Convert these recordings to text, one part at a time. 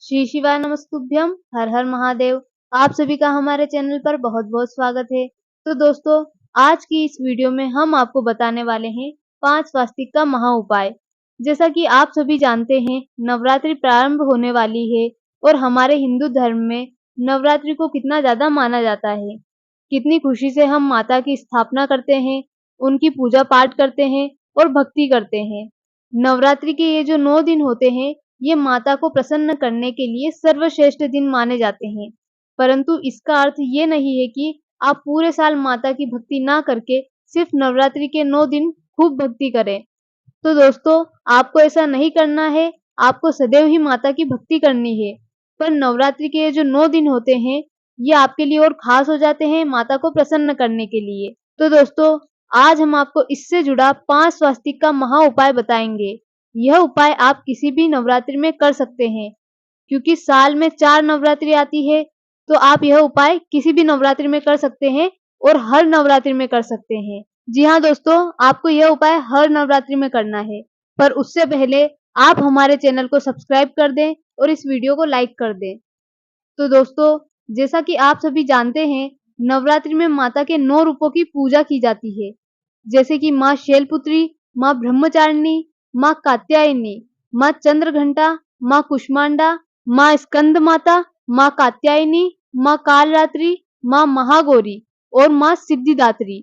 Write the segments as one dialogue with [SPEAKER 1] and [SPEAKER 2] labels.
[SPEAKER 1] श्री शिवाय नमस्तुभ्यम। हर हर महादेव। आप सभी का हमारे चैनल पर बहुत बहुत स्वागत है। तो दोस्तों, आज की इस वीडियो में हम आपको बताने वाले हैं 5 स्वास्तिक का महा उपाय। जैसा कि आप सभी जानते हैं, नवरात्रि प्रारंभ होने वाली है और हमारे हिंदू धर्म में नवरात्रि को कितना ज्यादा माना जाता है। कितनी खुशी से हम माता की स्थापना करते हैं, उनकी पूजा पाठ करते हैं और भक्ति करते हैं। नवरात्रि के ये जो 9 दिन होते हैं, ये माता को प्रसन्न करने के लिए सर्वश्रेष्ठ दिन माने जाते हैं। परंतु इसका अर्थ ये नहीं है कि आप पूरे साल माता की भक्ति ना करके सिर्फ नवरात्रि के 9 दिन खूब भक्ति करें। तो दोस्तों, आपको ऐसा नहीं करना है। आपको सदैव ही माता की भक्ति करनी है। पर नवरात्रि के ये जो 9 दिन होते हैं, ये आपके लिए और खास हो जाते हैं माता को प्रसन्न करने के लिए। तो दोस्तों, आज हम आपको इससे जुड़ा 5 स्वास्तिक का महा उपाय बताएंगे। यह उपाय आप किसी भी नवरात्रि में कर सकते हैं, क्योंकि साल में 4 नवरात्रि आती है, तो आप यह उपाय किसी भी नवरात्रि में कर सकते हैं और हर नवरात्रि में कर सकते हैं। जी हाँ दोस्तों, आपको यह उपाय हर नवरात्रि में करना है। पर उससे पहले आप हमारे चैनल को सब्सक्राइब कर दें और इस वीडियो को लाइक कर दें। तो दोस्तों, जैसा कि आप सभी जानते हैं, नवरात्रि में माता के 9 रूपों की पूजा की जाती है। जैसे कि माँ शैलपुत्री, माँ ब्रह्मचारिणी, माँ कात्यायनी, माँ चंद्रघंटा, माँ कुष्मांडा, माँ स्कंद माता, माँ कात्यायनी, माँ कालरात्रि, माँ महागौरी और माँ सिद्धिदात्री।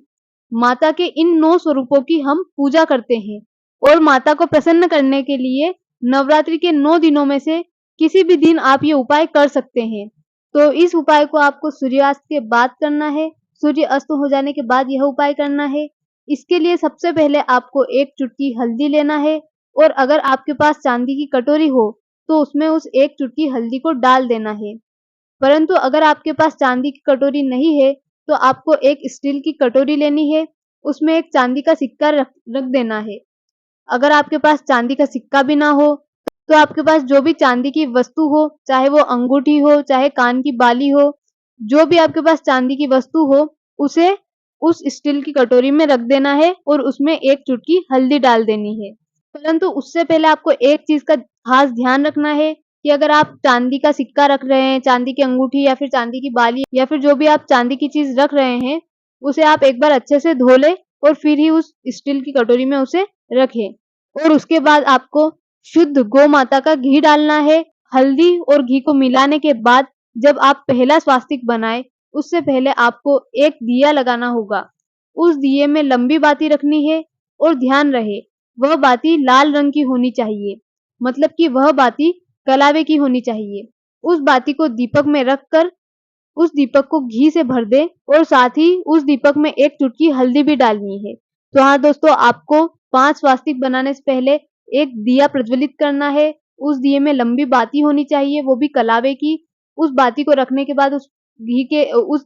[SPEAKER 1] माता के इन 9 स्वरूपों की हम पूजा करते हैं और माता को प्रसन्न करने के लिए नवरात्रि के 9 दिनों में से किसी भी दिन आप ये उपाय कर सकते हैं। तो इस उपाय को आपको सूर्यास्त के बाद करना है। सूर्य अस्त हो जाने के बाद यह उपाय करना है। इसके लिए सबसे पहले आपको 1 चुटकी हल्दी लेना है और अगर आपके पास चांदी की कटोरी हो तो उसमें उस 1 चुटकी हल्दी को डाल देना है। परंतु अगर आपके पास चांदी की कटोरी नहीं है तो आपको एक स्टील की कटोरी लेनी है, उसमें एक चांदी का सिक्का रख देना है। अगर आपके पास चांदी का सिक्का भी ना हो तो आपके पास जो भी चांदी की वस्तु हो, चाहे वो अंगूठी हो, चाहे कान की बाली हो, जो भी आपके पास चांदी की वस्तु हो, उसे उस स्टील की कटोरी में रख देना है और उसमें 1 चुटकी हल्दी डाल देनी है। परंतु उससे पहले आपको एक चीज का खास ध्यान रखना है कि अगर आप चांदी का सिक्का रख रहे हैं, चांदी की अंगूठी या फिर चांदी की बाली या फिर जो भी आप चांदी की चीज रख रहे हैं, उसे आप एक बार अच्छे से धो लें और फिर ही उस स्टील की कटोरी में उसे रखें। और उसके बाद आपको शुद्ध गौ माता का घी डालना है। हल्दी और घी को मिलाने के बाद जब आप पहला स्वास्तिक बनाए, उससे पहले आपको एक दिया लगाना होगा। उस दिए में लंबी बाती रखनी है और ध्यान रहे वह बाती लाल रंग की होनी चाहिए, मतलब कि वह बाती कलावे की होनी चाहिए। उस बाती को दीपक में रखकर उस दीपक को घी से भर दे और साथ ही उस दीपक में 1 चुटकी हल्दी भी डालनी है। तो हाँ दोस्तों, आपको 5 स्वास्तिक बनाने से पहले एक दिया प्रज्वलित करना है। उस दिए में लंबी बाती होनी चाहिए, वो भी कलावे की। उस बाती को रखने के बाद उस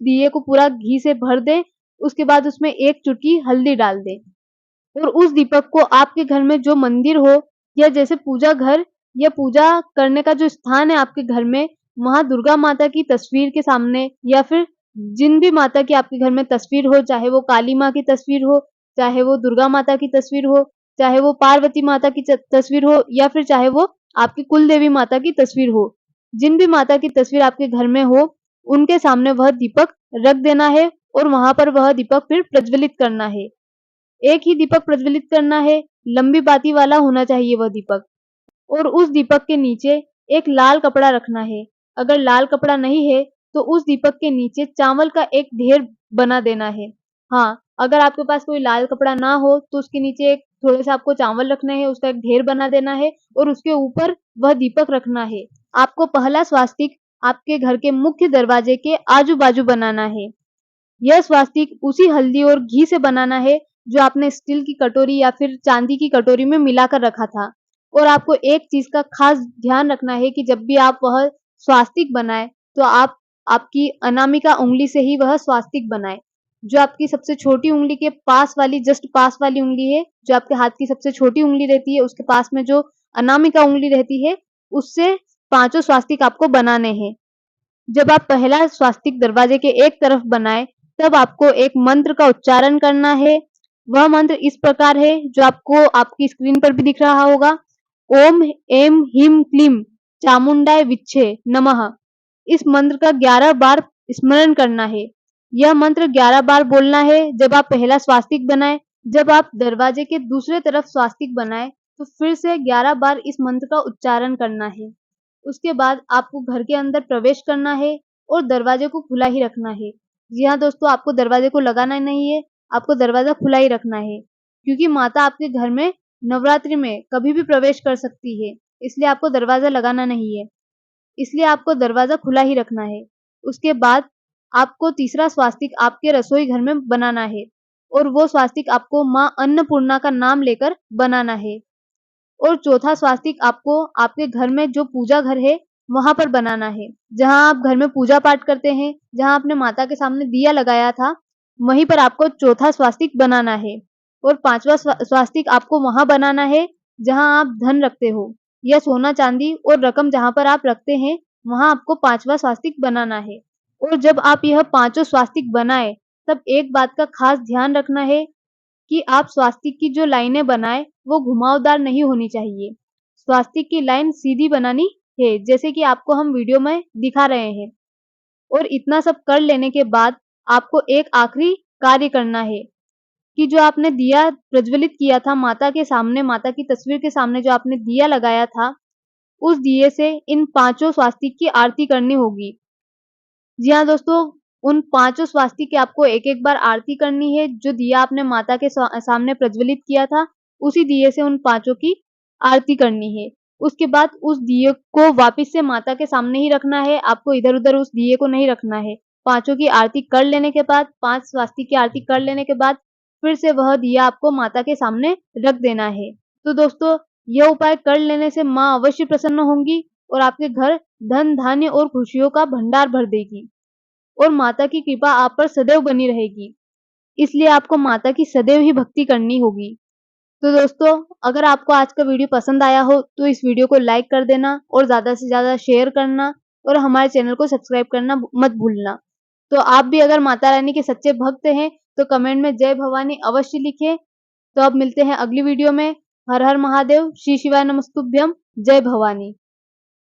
[SPEAKER 1] दिए को पूरा घी से भर दें। उसके बाद उसमें 1 चुटकी हल्दी डाल दें और उस दीपक को आपके घर में जो मंदिर हो या जैसे पूजा घर या पूजा करने का जो स्थान है आपके घर में, वहां दुर्गा माता की तस्वीर के सामने या फिर जिन भी माता की आपके घर में तस्वीर हो, चाहे वो काली माँ की तस्वीर हो, चाहे वो दुर्गा माता की तस्वीर हो, चाहे वो पार्वती माता की तस्वीर हो या फिर चाहे वो आपकी कुल देवी माता की तस्वीर हो, जिन भी माता की तस्वीर आपके घर में हो, उनके सामने वह दीपक रख देना है और वहां पर वह दीपक फिर प्रज्वलित करना है। एक ही दीपक प्रज्वलित करना है, लंबी बाती वाला होना चाहिए वह दीपक। और उस दीपक के नीचे एक लाल कपड़ा रखना है। अगर लाल कपड़ा नहीं है तो उस दीपक के नीचे चावल का एक ढेर बना देना है। हाँ, अगर आपके पास कोई लाल कपड़ा ना हो तो उसके नीचे एक थोड़े से आपको चावल रखने हैं, उसका एक ढेर बना देना है और उसके ऊपर वह दीपक रखना है। आपको पहला स्वास्तिक आपके घर के मुख्य दरवाजे के आजू बाजू बनाना है। यह स्वास्तिक उसी हल्दी और घी से बनाना है जो आपने स्टील की कटोरी या फिर चांदी की कटोरी में मिलाकर रखा था। और आपको एक चीज का खास ध्यान रखना है कि जब भी आप वह स्वास्तिक बनाए तो आप आपकी अनामिका उंगली से ही वह स्वास्तिक बनाए। जो आपकी सबसे छोटी उंगली के पास वाली जस्ट पास वाली उंगली है, जो आपके हाथ की सबसे छोटी उंगली रहती है, उसके पास में जो अनामिका उंगली रहती है, उससे 5 स्वास्तिक आपको बनाने हैं। जब आप पहला स्वास्तिक दरवाजे के एक तरफ बनाए तब आपको एक मंत्र का उच्चारण करना है। वह मंत्र इस प्रकार है, जो आपको आपकी स्क्रीन पर भी दिख रहा होगा। ओम एम ह्रीम क्लीम चामुंडाय विच्छे नमः। इस मंत्र का 11 बार स्मरण करना है। यह मंत्र 11 बार बोलना है जब आप पहला स्वास्तिक बनाएं। जब आप दरवाजे के दूसरे तरफ स्वास्तिक बनाएं तो फिर से 11 बार इस मंत्र का उच्चारण करना है। उसके बाद आपको घर के अंदर प्रवेश करना है और दरवाजे को खुला ही रखना है। जी हाँ दोस्तों, आपको दरवाजे को लगाना नहीं है, आपको दरवाजा खुला ही रखना है, क्योंकि माता आपके घर में नवरात्रि में कभी भी प्रवेश कर सकती है, इसलिए आपको दरवाजा लगाना नहीं है। इसलिए आपको दरवाजा खुला ही रखना है। उसके बाद आपको तीसरा स्वास्तिक आपके रसोई घर में बनाना है और वो स्वास्तिक आपको माँ अन्नपूर्णा का नाम लेकर बनाना है। और चौथा स्वास्तिक आपको आपके घर में जो पूजा घर है वहां पर बनाना है, जहां आप घर में पूजा पाठ करते हैं, जहां आपने माता के सामने दिया लगाया था, वहीं पर आपको चौथा स्वास्तिक बनाना है। और पांचवा स्वास्तिक आपको वहां बनाना है जहां आप धन रखते हो, या सोना चांदी और रकम जहां पर आप रखते हैं, वहां आपको पांचवा स्वास्तिक बनाना है। और जब आप यह पांचों स्वास्तिक बनाए तब एक बात का खास ध्यान रखना है कि आप स्वास्तिक की जो लाइनें बनाएं वो घुमावदार नहीं होनी चाहिए। स्वास्तिक की लाइन सीधी बनानी है, जैसे कि आपको हम वीडियो में दिखा रहे हैं। और इतना सब कर लेने के बाद आपको एक आखिरी कार्य करना है कि जो आपने दिया प्रज्वलित किया था माता के सामने, माता की तस्वीर के सामने जो आपने दिया लगाया था, उस दिए से इन पांचों स्वास्तिक की आरती करनी होगी। जी हाँ दोस्तों, उन पांचों स्वास्तिक की आपको एक-एक बार आरती करनी है। जो दिया आपने माता के सामने प्रज्वलित किया था, उसी दिए से उन पांचों की आरती करनी है। उसके बाद उस दिए को वापस से माता के सामने ही रखना है, आपको इधर-उधर उस दिए को नहीं रखना है। पांचों की आरती कर लेने के बाद, 5 स्वास्तिक की आरती कर लेने के बाद, फिर से वह दिया आपको माता के सामने रख देना है। तो दोस्तों, यह उपाय कर लेने से माँ अवश्य प्रसन्न होंगी और आपके घर धन, धान्य और खुशियों का भंडार भर देगी और माता की कृपा आप पर सदैव बनी रहेगी। इसलिए आपको माता की सदैव ही भक्ति करनी होगी। तो दोस्तों, अगर आपको आज का वीडियो पसंद आया हो तो इस वीडियो को लाइक कर देना और ज़्यादा से ज़्यादा शेयर करना और हमारे चैनल को सब्सक्राइब करना मत भूलना। तो आप भी अगर माता रानी के सच्चे भक्त हैं तो कमेंट में जय भवानी अवश्य लिखें। तो अब मिलते हैं अगली वीडियो में। हर हर महादेव, श्री शिवाय नमस्तुभ्यम, जय भवानी।